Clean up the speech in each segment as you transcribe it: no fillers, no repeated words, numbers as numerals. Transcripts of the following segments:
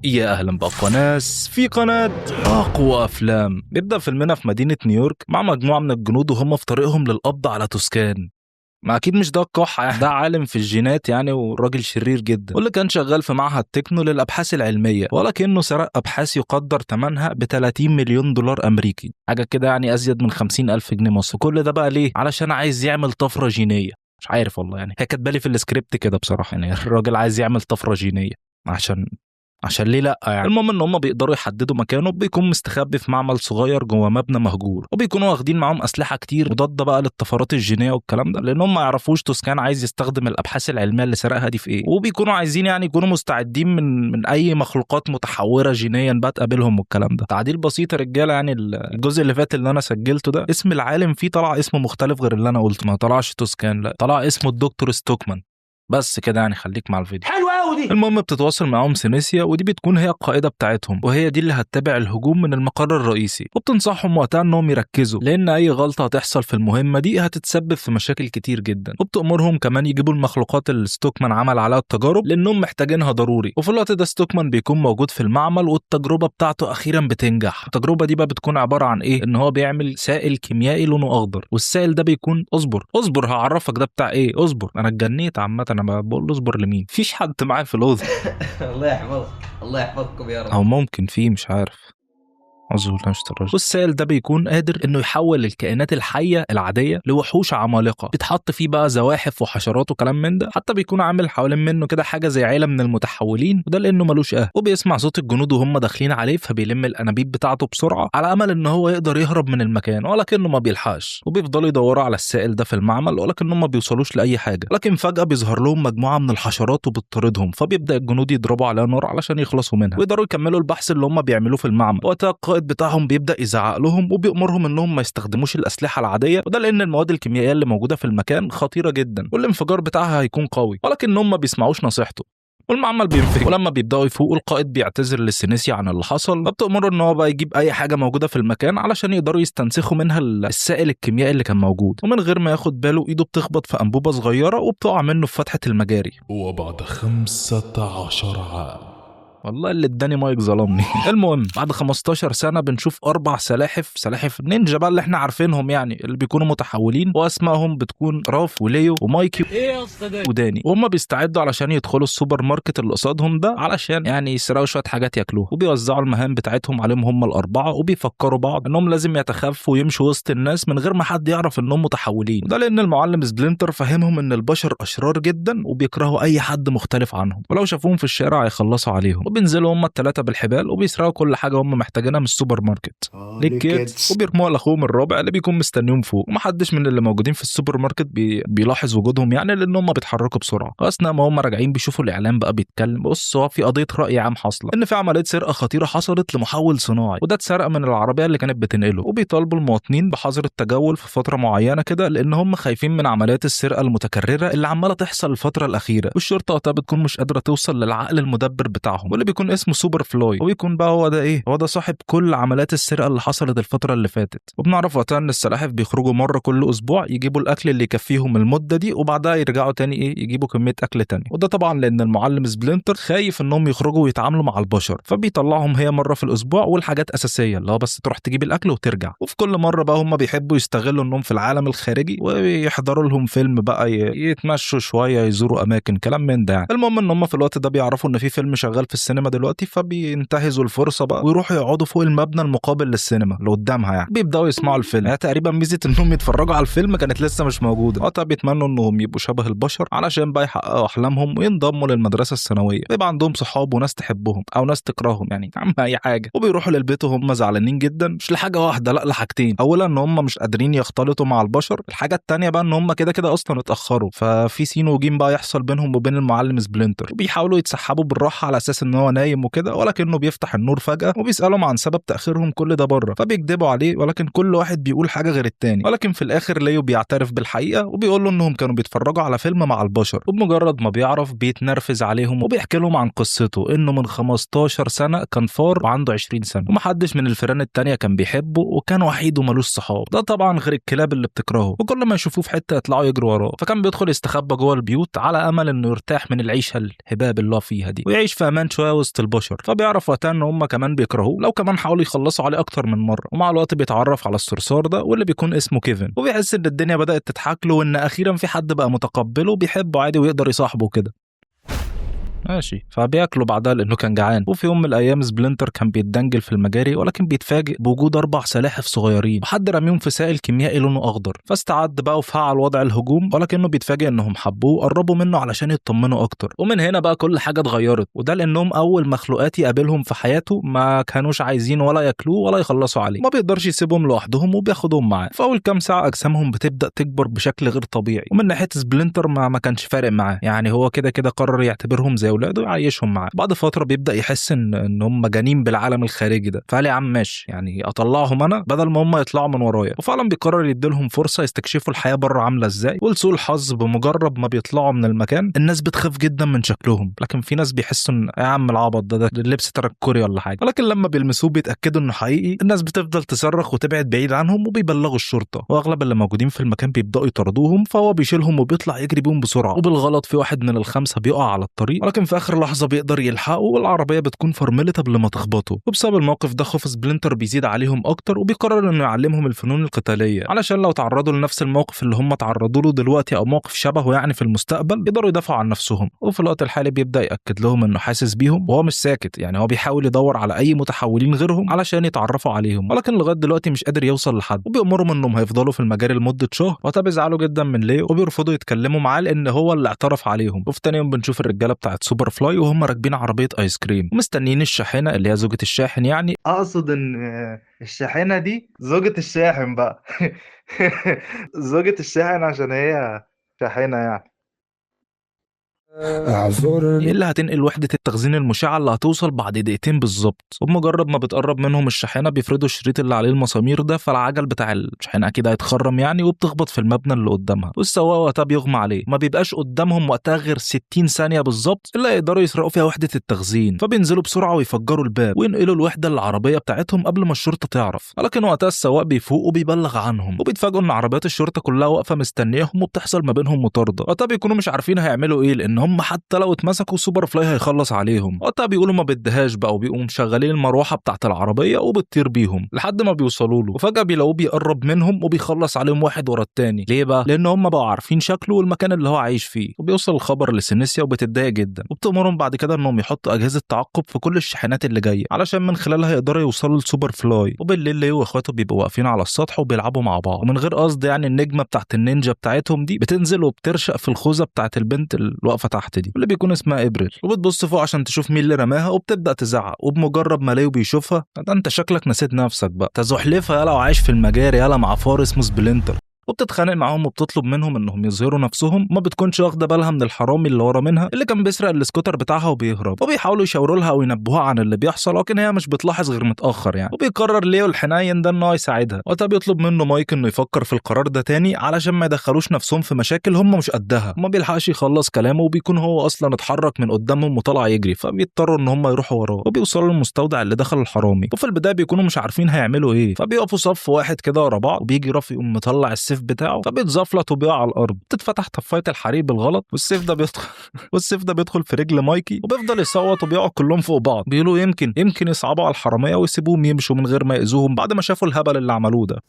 يا أهلا بأقوى ناس في قناة أقوى أفلام. بيبدأ فيلمنا في مدينة نيويورك مع مجموعة من الجنود وهم في طريقهم للقبض على توسكان. ما أكيد مش ده القحة يعني، ده عالم في الجينات يعني، وراجل شرير جدا، واللي كان شغال في معهد تكنو للأبحاث العلمية، ولكنه سرق أبحاث يقدر ثمنها ب 30 مليون دولار أمريكي، حاجة كده يعني أزيد من 50,000 جنيه مصري. كل ده بقى ليه؟ علشان عايز يعمل طفرة جينية. مش عارف والله، يعني هي كاتبالي في السكريبت كده بصراحة، يعني الراجل عايز يعمل طفرة جينية عشان ليه لا يعني. المهم ان هم بيقدروا يحددوا مكانه، بيكون مستخبي في معمل صغير جوه مبنى مهجور، وبيكونوا واخدين معاهم اسلحه كتير مضاده بقى للطفرات الجينيه والكلام ده، لانهم ما يعرفوش توسكان عايز يستخدم الابحاث العلميه اللي سرقها دي في ايه، وبيكونوا عايزين يعني يكونوا مستعدين من اي مخلوقات متحوره جينيا بقى تقابلهم والكلام ده. تعديل بسيط يا رجاله، يعني الجزء اللي فات اللي انا سجلته ده اسم العالم فيه طلع اسمه مختلف غير اللي انا قلته، ما طلعش توسكان، لا طلع اسمه الدكتور ستوكمان. بس كده يعني، خليك مع الفيديو. حلو قوي دي. المهم بتتواصل معاهم سينيسيا، ودي بتكون هي القائده بتاعتهم، وهي دي اللي هتتابع الهجوم من المقر الرئيسي، وبتنصحهم وقتها انهم يركزوا، لان اي غلطه هتحصل في المهمه دي هتتسبب في مشاكل كتير جدا، وبتامرهم كمان يجيبوا المخلوقات اللي ستوكمان عمل عليها التجارب لانهم محتاجينها ضروري. وفي الوقت ده ستوكمان بيكون موجود في المعمل، والتجربه بتاعته اخيرا بتنجح. التجربه دي بقى بتكون عباره عن ايه؟ ان هو بيعمل سائل كيميائي لونه اخضر، والسائل ده بيكون اصبر هعرفك ده بتاع ايه. اصبر، انا اتجنيت عامه، انا بقول له اصبر لمين؟ فيش حد معايا في الاوضه. الله يحفظك، الله يحفظكم يا رب. او ممكن فيه، مش عارف. والسائل ده بيكون قادر انه يحول الكائنات الحيه العاديه لوحوش عمالقه، بيتحط فيه بقى زواحف وحشرات وكلام من ده، حتى بيكون عامل حوالين منه كده حاجه زي عيله من المتحولين، وده لانه ملوش اهل. وبيسمع صوت الجنود وهم داخلين عليه، فبيلم الانابيب بتاعته بسرعه على امل ان هو يقدر يهرب من المكان، ولكنه ما بيلحقش. وبيفضلوا يدوروا على السائل ده في المعمل، ولكنهم ما بيوصلوش لاي حاجه. لكن فجاه بيظهر لهم مجموعه من الحشرات وبتطاردهم، فبيبدا الجنود يضربوا عليها نار علشان يخلصوا منها، ويقدروا يكملوا البحث اللي هم بيعملوه في المعمل. وقتها القائد بتاعهم بيبدا يزعق لهم، وبيأمرهم انهم ما يستخدموش الاسلحه العاديه، وده لان المواد الكيميائيه اللي موجوده في المكان خطيره جدا، والانفجار بتاعها هيكون قوي، ولكنهم ما بيسمعوش نصيحته، والمعمل بينفجر. ولما بيبداوا يفوقوا، القائد بيعتذر للسينيسيا عن اللي حصل، فبتأمره ان هو بقى يجيب اي حاجه موجوده في المكان علشان يقدروا يستنسخوا منها السائل الكيميائي اللاللي كان موجود. ومن غير ما ياخد باله، ايده بتخبط في انبوبه صغيره وبتقع منه في فتحه المجاري. وبعد 15 عام والله اللي اداني مايك ظلمني. المهم بعد 15 سنه بنشوف 4 سلاحف نينجا بقى اللي احنا عارفينهم، يعني اللي بيكونوا متحولين، واسمائهم بتكون راف وليو ومايكي وداني، وهم بيستعدوا علشان يدخلوا السوبر ماركت اللي قصادهم ده علشان يعني يسرقوا شويه حاجات ياكلوها. وبيوزعوا المهام بتاعتهم عليهم هم الاربعه، وبيفكروا بعض انهم لازم يتخفوا ويمشوا وسط الناس من غير ما حد يعرف انهم متحولين، وده لان المعلم سبلينتر فهمهم ان البشر اشرار جدا وبيكرهوا اي حد مختلف عنهم، ولو شافوهم في الشارع هيخلصوا عليهم. وبينزلوا هم الثلاثه بالحبال وبيسرقوا كل حاجه هم محتاجينها من السوبر ماركت للكيدز، وبيرموها لاخوهم الرابع اللي بيكون مستنيهم فوق. ومحدش من اللي موجودين في السوبر ماركت بيلاحظ وجودهم، يعني لان هم بيتحركوا بسرعه. واثناء ما هم راجعين بيشوفوا الاعلام بقى بيتكلم، بص هو في قضيه راي عام حاصله ان في عمليه سرقه خطيره حصلت لمحول صناعي، وده اتسرق من العربيه اللي كانت بتنقله، وبيطالبوا المواطنين بحظر التجول في فتره معينه كده، لان هم خايفين من عمليات السرقه المتكرره اللي عماله تحصل الفتره الاخيره. والشرطه وقتها بتكون مش قادره توصل للعقل المدبر بتاعهم، واللي بيكون اسمه سوبر فلاي، وبيكون بقى هو ده ايه، هو ده صاحب كل عمليات السرقه اللي حصلت الفتره اللي فاتت. وبنعرف وقتها ان السلاحف بيخرجوا مره كل اسبوع يجيبوا الاكل اللي يكفيهم المده دي، وبعدها يرجعوا تاني ايه، يجيبوا كميه اكل تاني. وده طبعا لان المعلم سبلينتر خايف انهم يخرجوا ويتعاملوا مع البشر، فبيطلعهم هي مره في الاسبوع، والحاجات اساسيه اللي هو بس تروح تجيب الاكل وترجع. وفي كل مره بقى هم بيحبوا يستغلوا انهم في العالم الخارجي، ويحضروا لهم فيلم بقى، يتمشوا شويه، يزوروا اماكن، كلام من ده يعني. المهم ان هم في الوقت ده بيعرفوا ان في فيلم شغال في السينما دلوقتي، فبينتهزوا الفرصه بقى ويروحوا يقعدوا فوق المبنى المقابل للسينما اللي قدامها، يعني بيبداوا يسمعوا الفيلم. يعني تقريبا ميزه انهم يتفرجوا على الفيلم كانت لسه مش موجوده. وقتها بيتمنوا انهم يبقوا شبه البشر علشان بقى يحققوا احلامهم وينضموا للمدرسه الثانويه، بيبقى عندهم صحاب وناس تحبهم او ناس تكرههم، يعني عم اي حاجه. وبيروحوا للبيت وهم زعلانين جدا، مش لحاجه واحده، لا لحاجتين. اولا ان هم مش قادرين يختلطوا مع البشر، الحاجه الثانيه بقى ان هم كده كده اصلا اتاخروا، ففي سين وجيم بقى يحصل بينهم وبين المعلم سبلينتر، وبيحاولوا يتسحبوا بالراحه على اساس ان هو نايم وكده، ولكنه بيفتح النور فجاه وبيسالهم عن سبب تاخيرهم كل ده بره، فبيكذبوا عليه، ولكن كل واحد بيقول حاجه غير التاني. ولكن في الاخر ليو بيعترف بالحقيقه، وبيقول له انهم كانوا بيتفرجوا على فيلم مع البشر، وبمجرد ما بيعرف بيتنرفز عليهم، وبيحكي لهم عن قصته انه من 15 سنه كان فار وعنده 20 سنه، ومحدش من الفئران التانيه كان بيحبه، وكان وحيد وملوش صحاب، ده طبعا غير الكلاب اللي بتكرهه، وكل ما يشوفوه في حته يطلعوا يجروا وراه. فكان بيدخل يستخبى جوه البيوت على امل انه يرتاح من العيشه الهباب اللي هو فيها دي، ويعيش في امان شويه شويه وسط البشر، فبيعرف وقتها ان هم كمان بيكرهوه لو كمان حاولوا يخلصوا عليه اكتر من مره. ومع الوقت بيتعرف على الصرصار ده واللي بيكون اسمه كيفن، وبيحس ان الدنيا بدات تضحك له وان اخيرا في حد بقى متقبله وبيحبه عادي ويقدر يصاحبه كده. ماشي، فبياكلوا بعدها لانه كان جعان. وفي يوم من الايام سبلنتر كان بيتدنجل في المجاري، ولكن بيتفاجئ بوجود 4 سلاحف صغيرين وحد رميهم في سائل كيميائي لونه اخضر، فاستعد بقى وفعل وضع الهجوم، ولكنه بيتفاجئ انهم حبوه وقربوا منه علشان يطمنوا اكتر. ومن هنا بقى كل حاجه اتغيرت، وده لانهم اول مخلوقات يقابلهم في حياته ما كانوش عايزين ولا ياكلوه ولا يخلصوا عليه، ما بيقدرش يسيبهم لوحدهم وبياخدهم معاه. في اول كام ساعه اجسامهم بتبدا تكبر بشكل غير طبيعي، ومن ناحيه سبلنتر ما كانش فارق معاه، يعني هو كده كده قرر يعتبرهم زي اولاده ويعيشهم معاه. بعد فتره بيبدا يحس ان هم مجانين بالعالم الخارجي ده، فقال يا عم ماشي، يعني اطلعهم انا بدل ما هم يطلعوا من ورايا. وفعلا بيقرر يديلهم فرصه يستكشفوا الحياه بره عامله ازاي. ولسوء الحظ بمجرد ما بيطلعوا من المكان الناس بتخاف جدا من شكلهم، لكن في ناس بيحسوا ان يا عم العبط ده اللبس تنكري ولا حاجه. ولكن لما بيلمسوه بيتاكدوا انه حقيقي، الناس بتفضل تصرخ وتبعد بعيد عنهم وبيبلغوا الشرطه، واغلب اللي موجودين في المكان بيبداوا يطاردوهم، فهو بيشيلهم وبيطلع يجري بيهم بسرعه. وبالغلط في واحد من الخمسه بيقع على الطريق، ولكن في اخر لحظه بيقدر يلحقه والعربيه بتكون فرملت قبل ما تخبطه. وبسبب الموقف ده خوف سبلنتر بيزيد عليهم اكتر، وبيقرر انه يعلمهم الفنون القتاليه علشان لو تعرضوا لنفس الموقف اللي هم تعرضوا له دلوقتي او موقف شبهه يعني في المستقبل يقدروا يدافعوا عن نفسهم. وفي الوقت الحالي بيبدا ياكد لهم انه حاسس بيهم وهو مش ساكت، يعني هو بيحاول يدور على اي متحولين غيرهم علشان يتعرفوا عليهم، ولكن لغايه دلوقتي مش قادر يوصل لحد. وبيأمرهم انهم هيفضلوا في المجاري لمده شهر، وقتها بيزعلوا جدا من ليو وبيرفضوا يتكلموا معاه لان هو اللي اعترف عليهم. وفي تاني يوم بنشوف الرجاله بتاعت سوبر فلاي وهم راكبين عربيه ايس كريم ومستنيين الشاحنه اللي هي زوجة الشاحن، يعني اقصد ان الشاحنه دي زوجة الشاحن بقى. زوجة الشاحن عشان هي شاحنه يعني. اللي هتنقل وحدة التخزين المشعة اللي هتوصل بعد دقيقتين بالظبط. وبمجرد ما بتقرب منهم الشاحنة بيفردوا الشريط اللي عليه المسامير ده، فالعجل بتاع الشاحنة أكيد هيتخرم يعني، وبتخبط في المبنى اللي قدامها. والسواق وقتها بيغمى عليه، ما بيبقاش قدامهم وقتها غير 60 ثانية بالظبط اللي يقدروا يسرقوا فيها وحدة التخزين، فبينزلوا بسرعة ويفجروا الباب وينقلوا الوحدة العربية بتاعتهم قبل ما الشرطة تعرف. ولكن وقتها السواق بيفوق وبيبلغ عنهم، وبيتفاجئوا إن عربيات الشرطة كلها واقفة مستنياهم وبتحصل ما بينهم مطاردة. وقتها بيكونوا مش عارفين هيعملوا إيه، لأن هم حتى لو اتمسكوا سوبر فلاي هيخلص عليهم. وقتها بيقولوا ما بدهاش بقى، وبيقوموا مشغلين المروحه بتاعت العربيه وبتطير بيهم لحد ما بيوصلوا له. وفجاه بيلاقوه بيقرب منهم وبيخلص عليهم واحد ورا التاني. ليه بقى؟ لان هم بقوا عارفين شكله والمكان اللي هو عايش فيه. وبيوصل الخبر لسينيسيا وبتتضايق جدا، وبتأمرهم بعد كده انهم يحطوا اجهزه تعقب في كل الشاحنات اللي جايه علشان من خلالها يقدروا يوصلوا لسوبر فلاي. وبالليل ليو واخواته بيبقوا واقفين على السطح وبيلعبوا مع بعض، ومن غير قصد يعني النجمه بتاعت النينجا بتاعتهم دي بتنزل وبترشق في الخوذه بتاعت البنت اللي واقفه تحت دي واللي بيكون اسمها ابريل، وبتبص فوق عشان تشوف مين اللي رماها وبتبدا تزعق. وبمجرد ما ليو بيشوفها، ده انت شكلك نسيت نفسك بقى، تزحلفها يلا وعايش في المجاري يلا مع فار اسمه سبلنتر. وبتتخانق معاهم وبتطلب منهم انهم يظهروا نفسهم، ما بتكونش واخده بالها من الحرامي اللي ورا منها اللي كان بيسرق السكوتر بتاعها وبيهرب. وبيحاولوا يشاوروا لها او ينبهوها عن اللي بيحصل، لكن هي مش بتلاحظ غير متاخر يعني. وبيقرر ليو الحنين ده ان هو يساعدها. وقتها بيطلب منه مايك انه يفكر في القرار ده تاني علشان ما يدخلوش نفسهم في مشاكل هم مش قدها. وما بيلحقش يخلص كلامه وبيكون هو اصلا اتحرك من قدامهم وطلع يجري، فبيضطروا ان هم يروحوا وراه. وبيوصلوا للمستودع اللي دخل الحرامي، وفي البدايه بيكونوا مش عارفين هيعملوا ايه، فبيقفوا صف واحد كده ورا بعض، وبيجي رافي يقوم مطلع السيف بتاعه فبيتزفلط وبيقع على الارض. تتفتح طفايه الحريق بالغلط والسيف ده بيدخل في رجل مايكي، وبيفضل يصوت وبيقعوا كلهم فوق بعض. بيقولوا يمكن يصعبوا على الحراميه ويسيبوهم يمشوا من غير ما يأذوهم بعد ما شافوا الهبل اللي عملوه ده.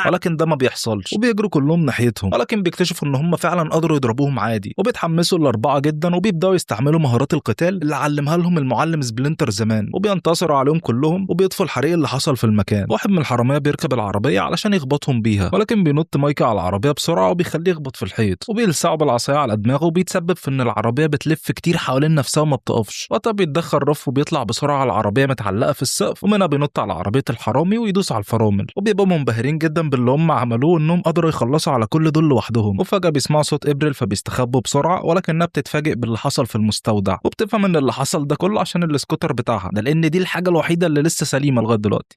ولكن ده ما بيحصلش، وبيجروا كلهم ناحيتهم، ولكن بيكتشفوا ان هم فعلا قدروا يضربوهم عادي. وبيتحمسوا الاربعه جدا وبيبداوا يستعملوا مهارات القتال اللي علمها لهم المعلم سبلنتر زمان، وبينتصروا عليهم كلهم وبيطفوا الحريق اللي حصل في المكان. واحد من الحراميه بيركب العربيه علشان يخبطهم بيها، ولكن بينط مايكي على العربيه بسرعه وبيخليه يخبط في الحيط، وبيلسعوا بالعصايه على دماغه وبيتسبب في ان العربيه بتلف كتير حوالين نفسها وما بتقفش. وقتها بيتدخل رف وبيطلع بسرعه على العربيه متعلقه في السقف، ومنها بينط على عربيه الحرامي ويدوس على الفرامل. وبيبقوا منبهرين جدا باللي هم عملوه انهم قدروا يخلصوا على كل دول لوحدهم. وفجاه بيسمعوا صوت ابريل فبيستخبوا بسرعه، ولكنها بتتفاجئ باللي حصل في المستودع، وبتفهم ان اللي حصل ده كله عشان السكوتر بتاعها ده، لان دي الحاجه الوحيده اللي لسه سليمه لغايه دلوقتي.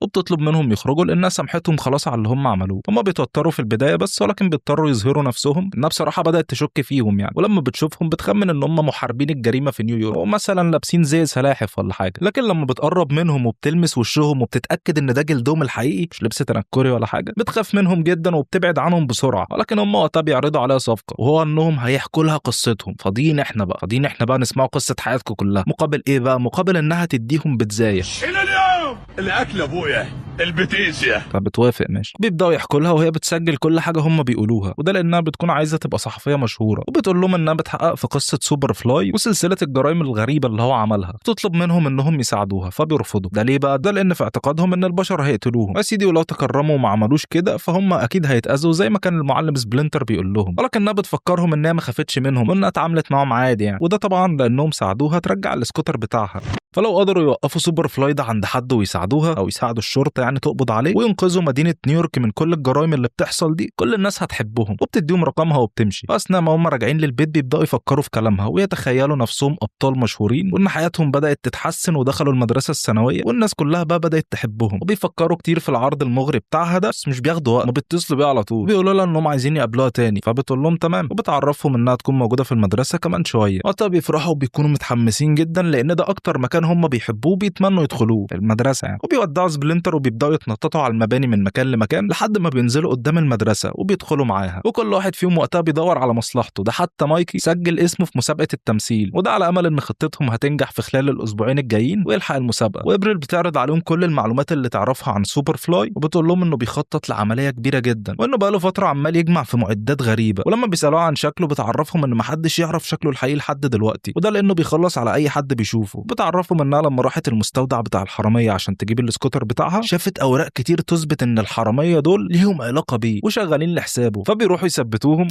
وبتطلب منهم يخرجوا لانها سامحتهم خلاص على اللي هم عملوه. هم بيتوتروا في البدايه بس، ولكن بيضطروا يظهروا نفسهم، انها بصراحه بدات تشك فيهم يعني، ولما بتشوفهم بتخمن ان هم محاربين الجريمه في نيويورك، ومثلا لابسين زي سلاحف ولا حاجه. لكن لما بتقرب منهم وبتلمس وشهم وبتتاكد ان ده جلدهم الحقيقي مش لبس تنكري ولا حاجه، بتخاف منهم جدا وبتبعد عنهم بسرعه. ولكن هم وقتها بيعرضوا عليها صفقه، وهو انهم هيحكوا لها قصتهم. فاضيين احنا بقى نسمعوا قصه حياتكم كلها. مقابل ايه بقى؟ مقابل انها تديهم بيتزايه. الى اليوم الاكل ابويا البتيزيا. فبتوافق ماشي. بيبداوا يحكوا لها وهي بتسجل كل حاجه هم بيقولوها، وده لانها بتكون عايزه تبقى صحفيه مشهوره، وبتقول لهم انها بتحقق في قصه سوبر فلاي وسلسله الجرائم الغريبه اللي هو عملها. بتطلب منهم انهم يساعدوها، فبيرفضوا. ده ليه بقى؟ ده لان في اعتقادهم ان البشر هيقتلوهم يا سيدي، ولو تكرموا وما عملوش كده فهم اكيد هيتاذوا زي ما كان المعلم سبلنتر بيقول لهم. ولكنها بتفكرهم انها ما خافتش منهم وانها اتعاملت معاهم عادي يعني، وده طبعا لانهم ساعدوها ترجع السكوتر بتاعها. فلو قدروا يوقفوا سوبر فلاي ده عند حد ويساعدوها او يساعدوا الشرطه يعني تقبض عليه وينقذوا مدينه نيويورك من كل الجرائم اللي بتحصل دي، كل الناس هتحبهم وبتديهم رقمها وبتمشي. فاثناء ما هم راجعين للبيت بيبداوا يفكروا في كلامها ويتخيلوا نفسهم ابطال مشهورين، وان حياتهم بدات تتحسن ودخلوا المدرسه الثانويه والناس كلها بقى بدات تحبهم. وبيفكروا كتير في العرض المغري بتاعها ده، بس مش بياخدوا وقت، بيتصلوا بيها على طول بيقولوا لها انهم عايزين يقابلوها تاني. فبتقول لهم تمام، وبتعرفهم انها تكون موجوده في المدرسه كمان شويه. وقتها بيفرحوا وبيكونوا متحمسين جدا لان ده اكتر مكان هم بيحبوه بيتمنوا يدخلوه المدرسه يعني. وبيودعوا سبلنتر وبيبداوا يتنططوا على المباني من مكان لمكان لحد ما بينزلوا قدام المدرسه وبيدخلوا معاها، وكل واحد فيهم وقتها بيدور على مصلحته. ده حتى مايكي سجل اسمه في مسابقه التمثيل، وده على امل ان خطتهم هتنجح في خلال الاسبوعين الجايين ويلحق المسابقه. وابريل بتعرض عليهم كل المعلومات اللي تعرفها عن سوبر فلاي، وبتقول لهم انه بيخطط لعمليه كبيره جدا، وانه بقاله فتره عمال يجمع في معدات غريبه. ولما بيسالوه عن شكله بتعرفهم ان محدش يعرف شكله الحقيقي لحد دلوقتي، وده لانه بيخلص على اي حد بيشوفه. بتعرفهم انها لما راحت المستودع بتاع الحراميه عشان تجيب السكوتر بتاعها شافت اوراق كتير تثبت ان الحراميه دول ليهم علاقه بيه وشغالين لحسابه. فبيروحوا يثبتوهم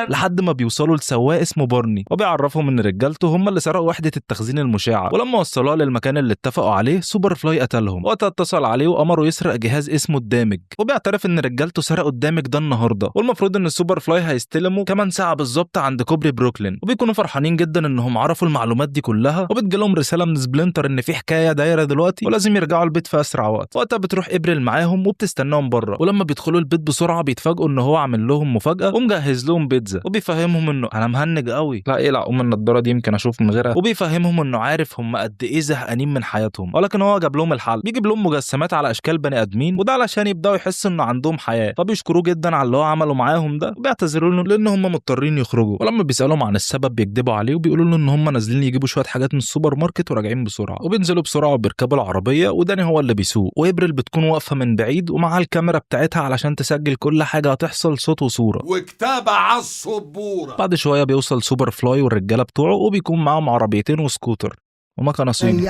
لحد ما بيوصلوا لسواق اسمه بارني، وبيعرفهم ان رجالته هم اللي سرقوا وحده التخزين المشعه. ولما وصلوها للمكان اللي اتفقوا عليه سوبر فلاي قتلهم. وقتها اتصل عليه وامره يسرق جهاز اسمه الدامج، وبيعترف ان رجالته سرقوا الدامج ده النهارده، والمفروض ان السوبر فلاي هيستلموا كمان ساعه بالظبط عند كوبري بروكلين. وبيكونوا فرحانين جدا انهم عرفوا المعلومات دي كلها، وبتجيلهم رساله من سبلنتر ان في حكايه دايره دلوقتي ولازم يرجعوا البيت في اسرع وقت. وقتها بتروح ابريل معاهم وبتستناهم بره، ولما بيدخلوا البيت بسرعه بيتفاجئوا ان هو عامل لهم مفاجاه ومجهز لهم بيتزا، وبيفهمهم انه انا مهنج قوي، لا ايه لا النضاره دي يمكن اشوف من غيرها. وبيفهمهم انه عارف هم قد ايه زهقانين من حياتهم، ولكن هو جاب لهم الحل. بيجيب لهم مجسمات على اشكال بني ادمين، وده علشان يبداوا يحسوا ان عندهم حياه. فبيشكروه جدا على اللي هو عمله معاهم ده، وبيعتذروا له لان هم مضطرين يخرجوا. ولما بيسالهم عن السبب بيكذبوا عليه وبيقولوا له ان هم نازلين يجيبوا شويه حاجات من السوبر ماركت وراجعين بسرعه. وبينزلوا بسرعه وبيركبوا العربيه، وداني هو اللي بيسوق، وابريل بتكون واقفه من بعيد ومعاها الكاميرا بتاعتها علشان تسجل كل حاجه هتحصل صوت وصوره وكتابة على السبورة. بعد شويه بيوصل سوبر فلاي والرجاله بتوعه، وبيكون معاهم عربيتين وسكوتر ومكنه صيني.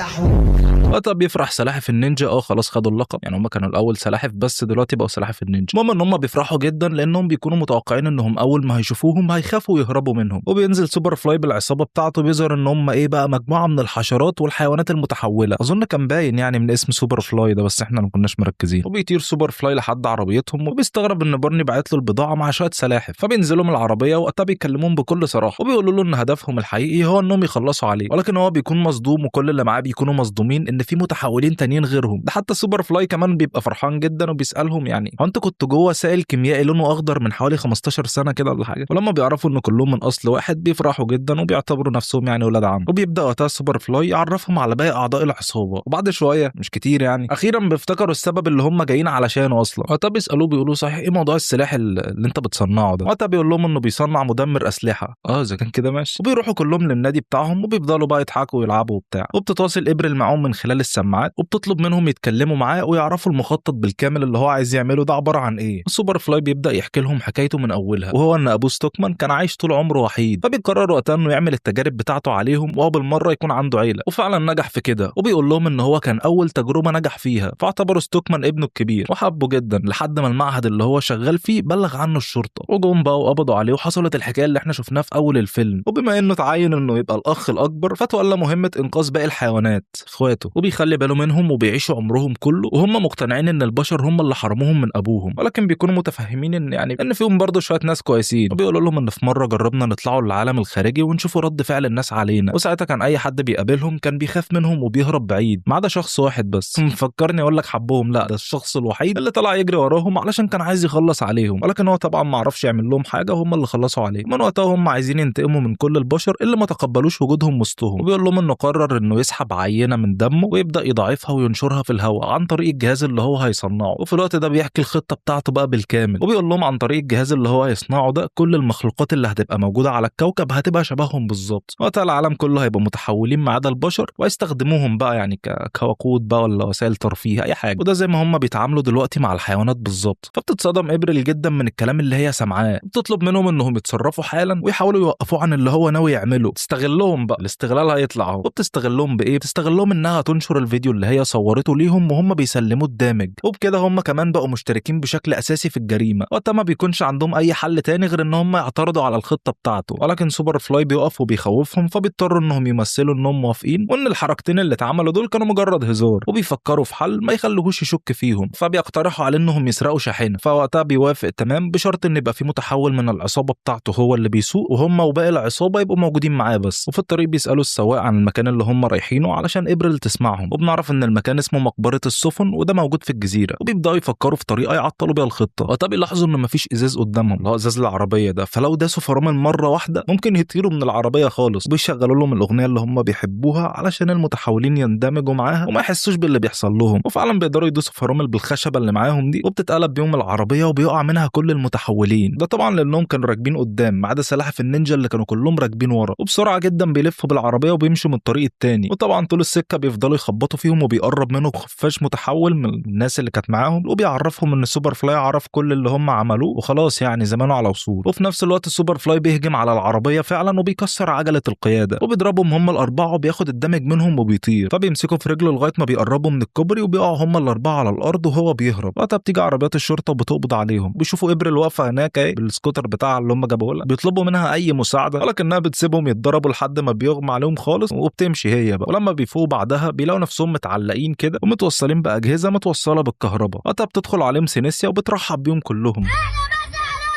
وقتها بيفرح سلاحف النينجا، خلاص خدوا اللقب يعني، هم كانوا الاول سلاحف بس دلوقتي بقوا سلاحف النينجا. المهم ان هم بيفرحوا جدا لانهم بيكونوا متوقعين انهم اول ما هيشوفوهم هيخافوا ويهربوا منهم. وبينزل سوبر فلاي بالعصابه بتاعته، بيظهر ان هم ايه بقى مجموعه من الحشرات والحيوانات المتحوله. اظن كان باين يعني من اسم سوبر فلاي ده، بس احنا ما كناش مركزين. وبيطير سوبر فلاي لحد عربيتهم، وبيستغرب ان بارني بعت له البضاعه مع شويه سلاحف. فبينزلوا من العربيه وقتها بيكلموهم بكل صراحه، وبيقولوا له ان هدفهم الحقيقي هو انهم يخلصوا عليه. ولكن هو بيكون مصدوم، وكل اللي معاه بيكونوا مصدومين ان في متحولين تانيين غيرهم. ده حتى سوبر فلاي كمان بيبقى فرحان جدا وبيسالهم يعني هو انت كنت جوه سائل كيميائي لونه اخضر من حوالي 15 سنه كده ولا حاجه؟ ولما بيعرفوا ان كلهم من اصل واحد بيفرحوا جدا وبيعتبروا نفسهم يعني ولاد عم. وبيبدا وقتها سوبر فلاي يعرفهم على باقي اعضاء العصابه، وبعد شويه مش كتير يعني اخيرا بيفتكروا السبب اللي هم جايين علشانه اصلا. وقتها بيسالوه بيقولوا صحيح ايه موضوع السلاح اللي انت بتصنعه ده؟ وقتها بيقول لهم انه بيصنع مدمر اسلحه. اذا كان كده ماشي. وبيروحوا كلهم للنادي بتاعهم، وبيفضلوا بقى يضحكوا ويلعبوا وبتاع. وبتتواصل ابريل معاهم من خلال السماعات، وبتطلب منهم يتكلموا معاه ويعرفوا المخطط بالكامل اللي هو عايز يعمله ده عباره عن ايه. السوبر فلاي بيبدا يحكي لهم حكايته من اولها، وهو ان ابوه ستوكمان كان عايش طول عمره وحيد، فبيقرر وقتها انه يعمل التجارب بتاعته عليهم وهو بالمره يكون عنده عيله، وفعلا نجح في كده. وبيقول لهم ان هو كان اول تجربه نجح فيها، فاعتبروا ستوكمان ابنه الكبير وحبه جدا، لحد ما المعهد اللي هو شغال فيه بلغ عنه الشرطه، وجم بقى وقبضوا عليه، وحصلت الحكايه اللي احنا شفناها في اول الفيلم. وبما انه تعين انه يبقى الاخ الاكبر، فتولى مهمه انقاذ انقاذ باقي الحيوانات اخواته، وبيخلي باله منهم وبيعيشوا عمرهم كله وهم مقتنعين ان البشر هم اللي حرموهم من ابوهم، ولكن بيكونوا متفهمين ان فيهم برضه شويه ناس كويسين، وبيقولوا لهم ان في مره جربنا نطلعوا للعالم الخارجي ونشوفوا رد فعل الناس علينا، وساعتها كان اي حد بيقابلهم كان بيخاف منهم وبيهرب بعيد ما عدا شخص واحد بس. مفكرني اقول لك حبهم، لا ده الشخص الوحيد اللي طلع يجري وراهم علشان كان عايز يخلص عليهم، ولكن هو طبعا ما عرفش يعمل لهم حاجه وهم اللي خلصوا عليه. من وقتها هم عايزين ينتقموا من كل البشر اللي ما تقبلوش وجودهم وسطهم، وبيقول لهم انه قرر انه يسحب عينه من دمه ويبدا يضاعفها وينشرها في الهواء عن طريق الجهاز اللي هو هيصنعه. وفي الوقت ده بيحكي الخطه بتاعته بقى بالكامل، وبيقول لهم عن طريق الجهاز اللي هو هيصنعه ده كل المخلوقات اللي هتبقى موجوده على الكوكب هتبقى شبههم بالظبط، وقتها العالم كله هيبقى متحولين ما عدا البشر، ويستخدموهم بقى يعني كوقود بقى ولا وسائل ترفيه اي حاجه، وده زي ما هم بيتعاملوا دلوقتي مع الحيوانات بالظبط. فبتتصدم ابريل جدا من الكلام اللي هي سامعاه، بتطلب منهم انهم يتصرفوا حالا ويحاولوا يوقفوه عن اللي هو ناوي يعمله. تستغلهم بقى، الاستغلال هيطلع اهو. وبتستغلهم بايه؟ بتستغلهم انها تنشر الفيديو اللي هي صورته ليهم وهم بيسلموه الدامج، وبكده هم كمان بقوا مشتركين بشكل اساسي في الجريمه، وقتها ما بيكونش عندهم اي حل تاني غير ان هم يعترضوا على الخطه بتاعته، ولكن سوبر فلاي بيقف وبيخوفهم، فبيضطروا انهم يمثلوا انهم موافقين وان الحركتين اللي اتعملوا دول كانوا مجرد هزار، وبيفكروا في حل ما يخلوهوش يشك فيهم، فبيقترحوا عليه انهم يسرقوا شاحنه. فوقتها بيوافق تمام بشرط ان يبقى في متحول من العصابه بتاعته هو اللي بيسوق، وهم وباقي العصابه يبقوا موجودين معاه بس. وفي الطريق بيسالوا السواق عن المكان اللي هم رايحينه علشان ابريل تسمعهم، وبنعرف ان المكان اسمه مقبره السفن وده موجود في الجزيره، وبيبداوا يفكروا في طريقه يعطلوا بيها الخطه. وقتها بيلاحظوا ان مفيش ازاز قدامهم اللي هو ازاز العربيه ده، فلو داسوا فرامل مره واحده ممكن يطيروا من العربيه خالص، وبيشغلوا لهم الاغنيه اللي هم بيحبوها علشان المتحولين يندمجوا معاها وما يحسوش باللي بيحصل لهم، وفعلا بيقدروا يدوسوا فرامل بالخشبه اللي معاهم دي، وبتتقلب بيهم العربيه وبيقع منها كل المتحولين. ده طبعا لانهم كانوا راكبين قدام ما عدا سلاحف النينجا اللي كانوا كلهم راكبين ورا، وبسرعه جدا بيلفوا بالعربيه وبيمشوا من الطريق التاني، وطبعا طول السكه بيفضلوا يخبطوا فيهم وبيقرب منهم خفاش متحول من الناس اللي كانت معاهم، وبيعرفهم ان السوبر فلاي عرف كل اللي هم عملوه وخلاص يعني زمانه على وصول. وفي نفس الوقت السوبر فلاي بيهجم على العربيه فعلا وبيكسر عجله القياده وبيضربهم هم الاربعه وبياخد الدمج منهم وبيطير، فبيمسكوا في رجله لغايه ما بيقربوا من الكوبري وبيقعوا هم الاربعه على الارض وهو بيهرب. وقتها بتيجي عربيات الشرطه وبتقبض عليهم، بيشوفوا ابريل واقفه هناك بالسكوتر بتاعها اللي هم جابوه لها، بيطلبوا منها اي مساعده ولكنها بتسيبهم يتضربوا لحد ما بيغمى عليهم خالص وبتمشي هي بقى. ولما بيفوقوا بعدها بيلاقوا نفسهم متعلقين كده ومتوصلين باجهزه متوصله بالكهرباء. وقتها بتدخل عليهم سينيسيا وبترحب بيهم كلهم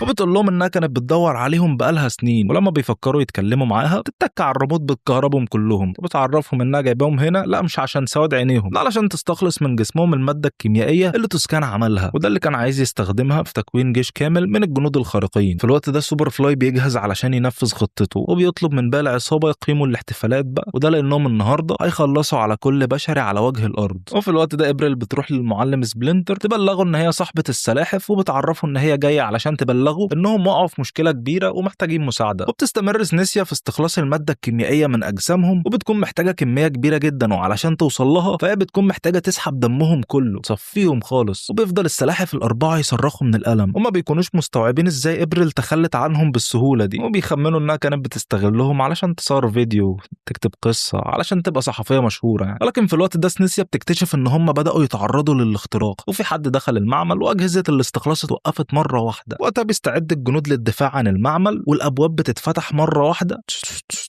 وبتقول لهم انها كانت بتدور عليهم بقالها سنين، ولما بيفكروا يتكلموا معاها بتتك على الريموت بتكهربهم كلهم، وبتعرفهم انها جايباهم هنا لا مش عشان سواد عينيهم، لا علشان تستخلص من جسمهم الماده الكيميائيه اللي توسكان عملها، وده اللي كان عايز يستخدمها في تكوين جيش كامل من الجنود الخارقين. في الوقت ده سوبر فلاي بيجهز علشان ينفذ خطته، وبيطلب من باقي العصابه يقيموا الاحتفالات بقى، وده لانهم النهارده هيخلصوا على كل بشري على وجه الارض. وفي الوقت ده ابريل بتروح للمعلم سبلنتر تبلغه ان هي صاحبه السلاحف، وبتعرفه ان هي جايه علشان تبلغه انهم وقعوا في مشكله كبيره ومحتاجين مساعده. وبتستمر سنيسيا في استخلاص الماده الكيميائيه من اجسامهم، وبتكون محتاجه كميه كبيره جدا، وعلشان توصل لها فهي بتكون محتاجه تسحب دمهم كله تصفيهم خالص. وبيفضل السلاحف الاربعه يصرخوا من الالم، وما بيكونوش مستوعبين ازاي ابريل تخلت عنهم بالسهوله دي، وبيخمنوا انها كانت بتستغلهم علشان تصور فيديو تكتب قصه علشان تبقى صحفيه مشهوره يعني. ولكن في الوقت ده سنيسيا بتكتشف ان هم بداوا يتعرضوا للاختراق، وفي حد دخل المعمل واجهزه الاستخلاص اتوقفت مره واحده. وقتها بيستعد الجنود للدفاع عن المعمل، والابواب بتتفتح مره واحده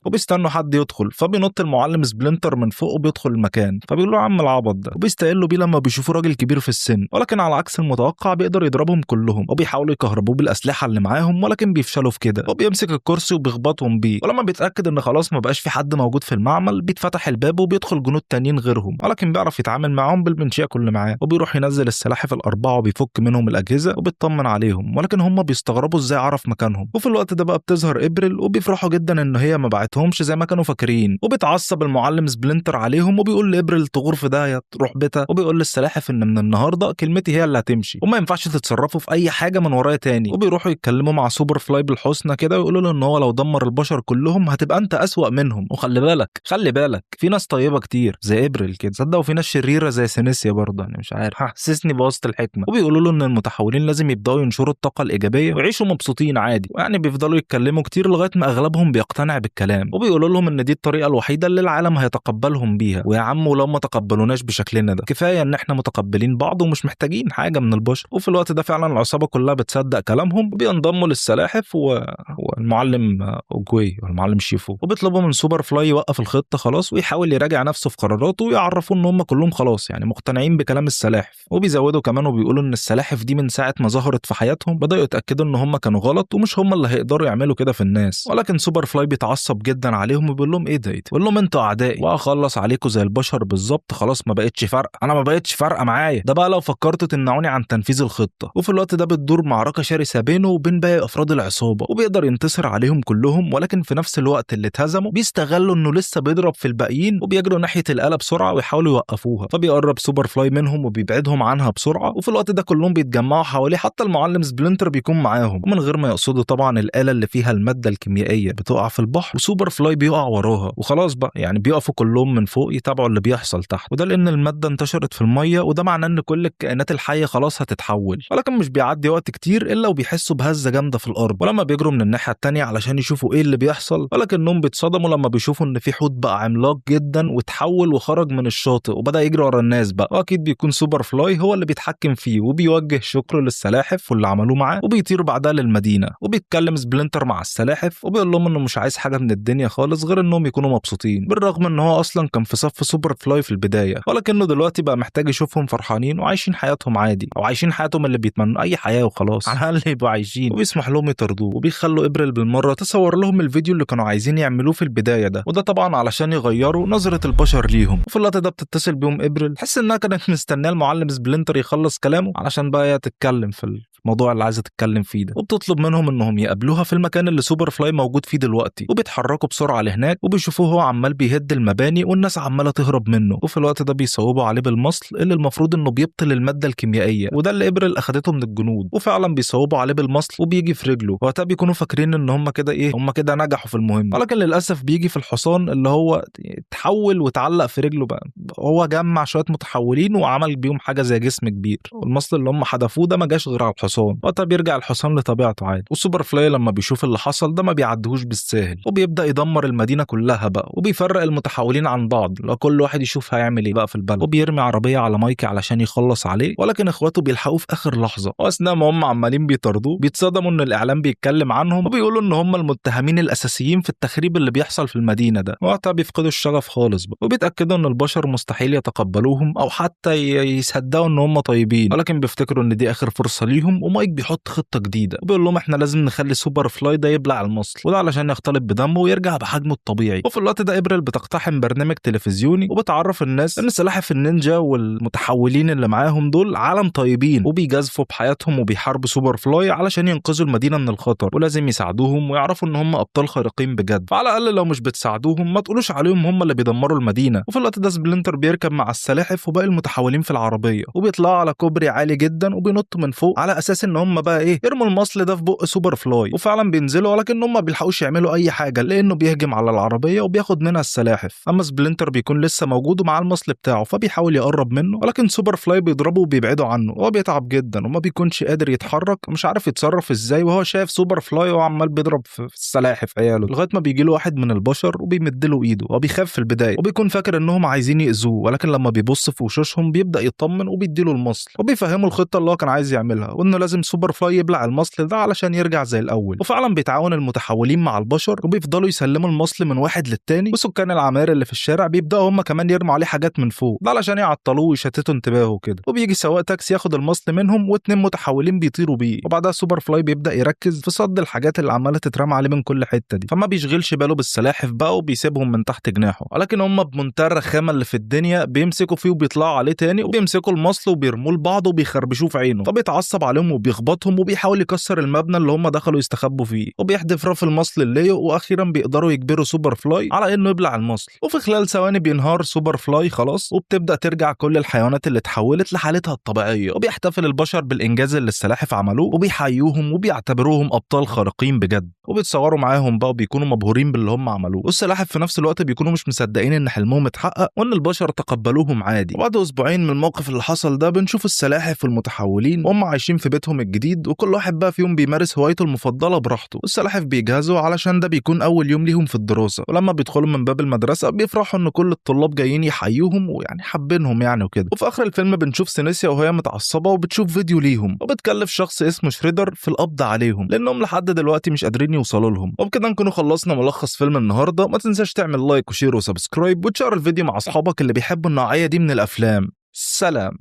وبيستنوا حد يدخل، فبينط المعلم سبلنتر من فوق وبيدخل المكان، فبيقول له يا عم العبط ده، وبيستقلوا بيه لما بيشوفوا راجل كبير في السن، ولكن على عكس المتوقع بيقدر يضربهم كلهم، وبيحاولوا يكهربوه بالاسلحه اللي معاهم ولكن بيفشلوا في كده، وبيمسك الكرسي وبيخبطهم بيه. ولما بيتاكد ان خلاص ما بقاش في حد موجود في المعمل بيتفتح الباب وبيدخل جنود تانيين غيرهم، ولكن بيعرف يتعامل معاهم بالمنشيه اللي معاه، وبيروح ينزل السلاحف الاربعه وبيفك منهم الاجهزه وبيطمن عليهم، ولكن هم بيستغربوا ازاي عرف مكانهم. وفي الوقت ده بقى بتظهر ابريل وبيفرحوا جدا ان هي ما بعتهمش زي ما كانوا فاكرين، وبيتعصب المعلم سبلنتر عليهم وبيقول لابريل تغور في داهيه تروح بيتها، وبيقول للسلاحف ان من النهارده كلمتي هي اللي هتمشي وما ينفعش تتصرفوا في اي حاجه من ورايا تاني. وبيروحوا يتكلموا مع سوبر فلاي بالحسنى كده ويقولوا له ان هو لو دمر البشر كلهم هتبقى انت اسوأ منهم، وخلي بالك خلي بالك في ناس طيبه كتير زي ابريل كده صدق، وفي ناس شريره زي سينيسيا برضه يعني مش عارف حسسني بوسط الحكمه. وبيقولوا له ان المتحولين لازم يبداوا ينشروا الطاقه الايجابيه ويعيشوا مبسوطين عادي، ويعني بيفضلوا يتكلموا كتير لغايه ما اغلبهم بيقتنع بالكلام. الكلام، وبيقولوا لهم ان دي الطريقه الوحيده اللي العالم هيتقبلهم بيها، ويا عم ولو ما تقبلوناش بشكلنا ده كفايه ان احنا متقبلين بعض ومش محتاجين حاجه من البشر. وفي الوقت ده فعلا العصابه كلها بتصدق كلامهم وبينضموا للسلاحف والمعلم اوجوي والمعلم شيفو، وبيطلبوا من سوبر فلاي يوقف الخطه خلاص ويحاول يراجع نفسه في قراراته، ويعرفوا ان هم كلهم خلاص يعني مقتنعين بكلام السلاحف. وبيزودوا كمان وبيقولوا ان السلاحف دي من ساعه ما ظهرت في حياتهم بداوا يتاكدوا ان هم كانوا غلط ومش هم اللي هيقدروا يعملوا كده في الناس. ولكن سوبر فلاي بيتعصب جدا عليهم وبيقول لهم ايه ده، بيقول لهم انتوا اعدائي واخلص عليكم زي البشر بالظبط، خلاص ما بقتش فارقه، انا ما بقتش فارقه معايا، ده بقى لو فكرتوا تمنعوني عن تنفيذ الخطه. وفي الوقت ده بتدور معركه شرسه بينه وبين باقي افراد العصابه، وبيقدر ينتصر عليهم كلهم، ولكن في نفس الوقت اللي اتهزموا بيستغلوا انه لسه بيضرب في الباقيين وبيجروا ناحيه الآلة بسرعه ويحاولوا يوقفوها، فبيقرب سوبر فلاي منهم وبيبعدهم عنها بسرعه. وفي الوقت ده كلهم بيتجمعوا حواليه، حتى المعلم سبلنتر بيكون معاهم، ومن غير ما يقصدوا طبعا الآلة اللي فيها الماده الكيميائيه بتقع في البحر وسوبر فلاي بيقع وراها، وخلاص بقى يعني بيقفوا كلهم من فوق يتابعوا اللي بيحصل تحت، وده لان الماده انتشرت في الميه، وده معناه ان كل الكائنات الحيه خلاص هتتحول. ولكن مش بيعدي وقت كتير الا وبيحسوا بهزه جامده في الارض، ولما بيجروا من الناحيه التانيه علشان يشوفوا ايه اللي بيحصل، ولكنهم بيتصدموا لما بيشوفوا ان في حوت بقى عملاق جدا وتحول وخرج من الشاطئ وبدا يجري ورا الناس بقى، واكيد بيكون سوبر فلاي هو اللي بيتحكم فيه، وبيوجه شكره للسلاحف واللي عملوه معاه، وبيطير بعدها للمدينه. وبيتكلم سبلنتر مع السلاحف وبيقول لهم انه مش عايز حاجه من الدنيا خالص غير انهم يكونوا مبسوطين، بالرغم ان هو اصلا كان في صف سوبر فلاي في البدايه، ولكنه دلوقتي بقى محتاج يشوفهم فرحانين وعايشين حياتهم عادي، او عايشين حياتهم اللي بيتمنوا اي حياه وخلاص على الاقل يبقوا عايشين. وبيسمح لهم يطردوه، وبيخلوا ابريل بالمره تصور لهم الفيديو اللي كانوا عايزين يعملوه في البدايه ده، وده طبعا علشان يغيروا نظره البشر ليهم. وفي الوقت ده بتتصل بيهم ابريل، تحس انها كانت مستنيه المعلم سبلنتر يخلص كلامه علشان بقى هي تتكلم في الموضوع اللي عايزه تتكلم فيه ده، وبتطلب منهم انهم يقابلوها في المكان اللي سوبر فلاي موجود فيه دلوقتي، وبيتحركوا بسرعه لهناك وبيشوفوه هو عمال بيهد المباني والناس عماله تهرب منه. وفي الوقت ده بيصوبوا عليه بالمصل اللي المفروض انه بيبطل الماده الكيميائيه، وده اللي ابريل اخدته من الجنود، وفعلا بيصوبوا عليه بالمصل وبيجي في رجله، وقتها بيكونوا فاكرين ان هم كده ايه، هم كده نجحوا في المهمه، ولكن للاسف بيجي في الحصان اللي هو اتحول وتعلق في رجله بقى، هو جمع شويه متحولين وعمل بيهم حاجه زي جسم كبير، والمصل اللي هم حدفوه ده ما جاش غير على الحصان، وقتها بيرجع الحصان لطبيعته عادي. والسوبر فلاي لما بيشوف اللي حصل ده ما بيعدهوش بالساهل، وبيبدا يدمر المدينه كلها بقى، وبيفرق المتحولين عن بعض، لو كل واحد يشوف هيعمل ايه بقى في البلد، وبيرمي عربيه على مايكي علشان يخلص عليه، ولكن اخواته بيلحقوه في اخر لحظه، واثناء ما هم عمالين بيطردوه بيتصدموا ان الاعلام بيتكلم عنهم وبيقولوا ان هم المتهمين الاساسيين في التخريب اللي بيحصل في المدينه ده، وقتها بيفقدوا الشغف خالص بقى، وبيتاكدوا ان البشر مستحيل يتقبلوهم او حتى يصدقوا ان هم طيبين، ولكن بيفتكروا ان دي اخر فرصه ليهم. ومايك بيحط خطه جديده وبيقول لهم احنا لازم نخلي سوبر فلاي ده يبلع المصل، وده علشان يختلط بدمه ويرجع بحجمه الطبيعي. وفي الوقت ده ابريل بتقتحم برنامج تلفزيوني وبتعرف الناس ان سلاحف النينجا والمتحولين اللي معاهم دول عالم طيبين، وبيجازفوا بحياتهم وبيحاربوا سوبر فلاي علشان ينقذوا المدينه من الخطر، ولازم يساعدوهم ويعرفوا ان هم ابطال خارقين بجد، فعلى الاقل لو مش بتساعدوهم ما تقولوش عليهم هم اللي بيدمروا المدينه. وفي الوقت ده سبلنتر بيركب مع السلاحف وباقي المتحولين في العربيه، وبيطلعوا على كوبري عالي جدا وبينطوا من فوق على اساس ان هم بقى ايه، يرموا المصل ده في بق سوبر فلاي، وفعلا بينزلوا، ولكن هم ما بيلحقوش يعملوا اي حاجه لانه بيهجم على العربيه وبياخد منها السلاحف. اما سبلنتر بيكون لسه موجود ومع المصل بتاعه فبيحاول يقرب منه، ولكن سوبر فلاي بيضربه وبيبعده عنه، وهو بيتعب جدا وما بيكونش قادر يتحرك ومش عارف يتصرف ازاي، وهو شايف سوبر فلاي وهو عمال بيضرب في السلاحف عياله، لغايه ما بيجي له واحد من البشر وبيمد له ايده، وبيخاف في البدايه وبيكون فاكر انهم عايزين ياذوه، ولكن لما بيبص في وشوشهم بيبدا يطمن وبيديله المصل، وبيفهمه الخطه اللي هو كان عايز يعملها، وانه لازم سوبر فلاي يبلع المصل ده علشان يرجع زي الاول. وفعلا بيتعاون المتحولين مع البشر وبيفضلوا يسلموا المصل من واحد للتاني، وسكان العماير اللي في الشارع بيبداوا هم كمان يرموا عليه حاجات من فوق ده علشان يعطلوه ويشتتوا انتباهه كده، وبيجي سواق تاكسي ياخد المصل منهم واتنين متحولين بيطيروا بيه، وبعدها سوبر فلاي بيبدا يركز في صد الحاجات اللي عماله تترمى عليه من كل حته دي، فما بيشغلش باله بالسلاحف بقى وبيسيبهم من تحت جناحه، ولكن هم بمنتهى الرخامه اللي في الدنيا بيمسكوا فيه وبيطلعوا عليه تاني وبيمسكوا المصل وبيرموه لبعض وبيخربشوه في عينه، فبيتعصب عليهم وبيخبطهم وبيحاول يكسر المبنى اللي هم دخلوا يستخبوا فيه، وبيحدف رف المصل اللي واخيرا بيقدروا يجبروا سوبر فلاي على انه يبلع المصل، وفي خلال ثواني بينهار سوبر فلاي خلاص، وبتبدا ترجع كل الحيوانات اللي اتحولت لحالتها الطبيعيه، وبيحتفل البشر بالانجاز اللي السلاحف عملوه وبيحيوهم وبيعتبروهم ابطال خارقين بجد، وبيتصوروا معاهم بقى وبيكونوا مبهورين باللي هم عملوه، والسلاحف في نفس الوقت بيكونوا مش مصدقين ان حلمهم اتحقق وان البشر تقبلوهم عادي. وبعد اسبوعين من الموقف اللي حصل ده بنشوف السلاحف والمتحولين وهم عايشين في بيتهم الجديد، وكل واحد بقى فيهم بيمارس هوايته المفضله براحته، والسلاحف بيجهزوا علشان ده بيكون اول يوم ليهم في الدراسة، ولما بيدخلوا من باب المدرسة بيفرحوا إن كل الطلاب جايين يحيوهم ويعني حابينهم يعني وكده. وفي آخر الفيلم بنشوف سينيسيا وهي متعصبة وبتشوف فيديو ليهم، وبتكلف شخص اسمه شريدر في القبض عليهم لأنهم لحد دلوقتي مش قادرين يوصلوا لهم. وبكده نكونوا خلصنا ملخص فيلم النهارده. ما تنساش تعمل لايك وشير وسبسكرايب وتشير الفيديو مع أصحابك اللي بيحبوا النوعية دي من الأفلام. سلام.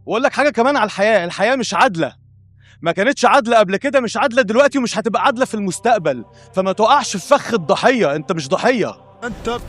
واقول لك حاجه كمان على الحياه مش عادله، ما كانتش عادله قبل كده، مش عادله دلوقتي، ومش هتبقى عادله في المستقبل. فما تقعش في فخ الضحيه، انت مش ضحيه. انت